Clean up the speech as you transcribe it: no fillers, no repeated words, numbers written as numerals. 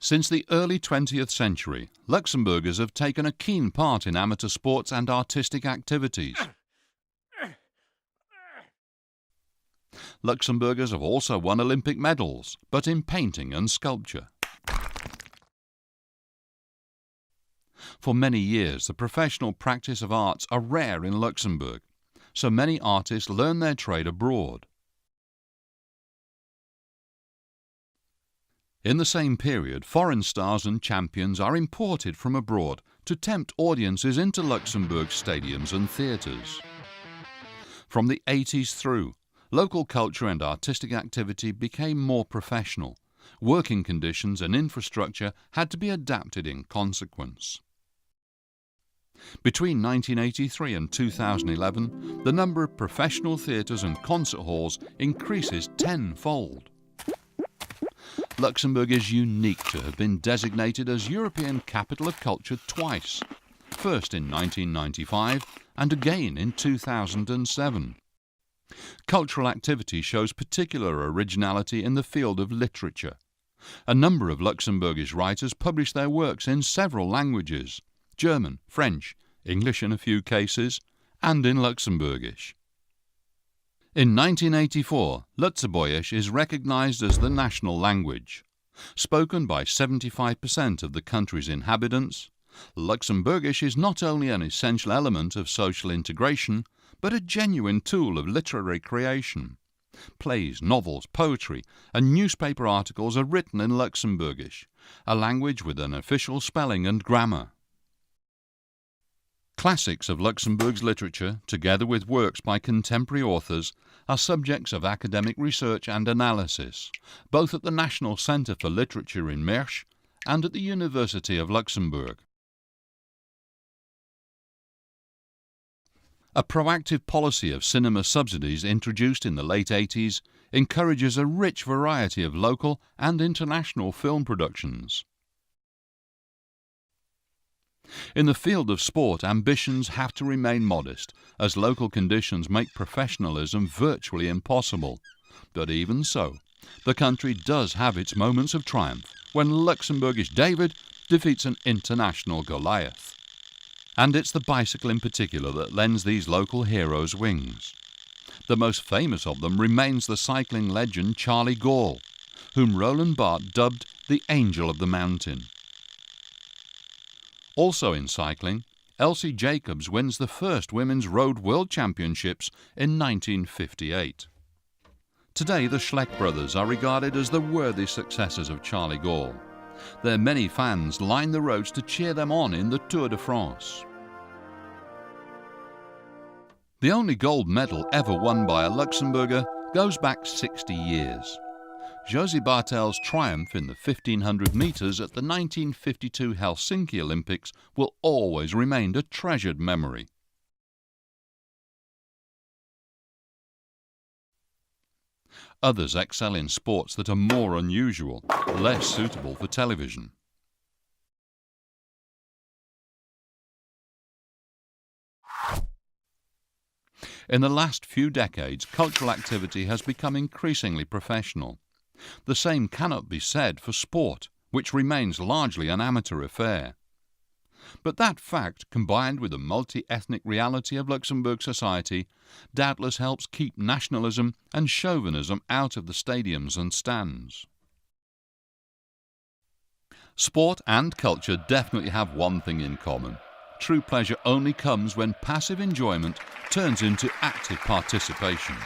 Since the early 20th century, Luxembourgers have taken a keen part in amateur sports and artistic activities. Luxembourgers have also won Olympic medals, but in painting and sculpture. For many years, the professional practice of arts are rare in Luxembourg, so many artists learn their trade abroad. In the same period, foreign stars and champions are imported from abroad to tempt audiences into Luxembourg's stadiums and theatres. From the 80s through, local culture and artistic activity became more professional. Working conditions and infrastructure had to be adapted in consequence. Between 1983 and 2011, the number of professional theatres and concert halls increases tenfold. Luxembourg is unique to have been designated as European Capital of Culture twice, first in 1995 and again in 2007. Cultural activity shows particular originality in the field of literature. A number of Luxembourgish writers publish their works in several languages: German, French, English in a few cases, and in Luxembourgish. In 1984, Luxembourgish is recognized as the national language. Spoken by 75% of the country's inhabitants, Luxembourgish is not only an essential element of social integration, but a genuine tool of literary creation. Plays, novels, poetry, and newspaper articles are written in Luxembourgish, a language with an official spelling and grammar. Classics of Luxembourg's literature, together with works by contemporary authors, are subjects of academic research and analysis, both at the National Centre for Literature in Mersch and at the University of Luxembourg. A proactive policy of cinema subsidies introduced in the late 80s encourages a rich variety of local and international film productions. In the field of sport, ambitions have to remain modest, as local conditions make professionalism virtually impossible. But even so, the country does have its moments of triumph when Luxembourgish David defeats an international Goliath. And it's the bicycle in particular that lends these local heroes wings. The most famous of them remains the cycling legend Charlie Gall, whom Roland Barthes dubbed the Angel of the Mountain. Also in cycling, Elsie Jacobs wins the first Women's Road World Championships in 1958. Today, the Schleck brothers are regarded as the worthy successors of Charlie Gall. Their many fans line the roads to cheer them on in the Tour de France. The only gold medal ever won by a Luxembourger goes back 60 years. Josie Bartel's triumph in the 1500 metres at the 1952 Helsinki Olympics will always remain a treasured memory. Others excel in sports that are more unusual, less suitable for television. In the last few decades, cultural activity has become increasingly professional. The same cannot be said for sport, which remains largely an amateur affair. But that fact, combined with the multi-ethnic reality of Luxembourg society, doubtless helps keep nationalism and chauvinism out of the stadiums and stands. Sport and culture definitely have one thing in common. True pleasure only comes when passive enjoyment turns into active participation.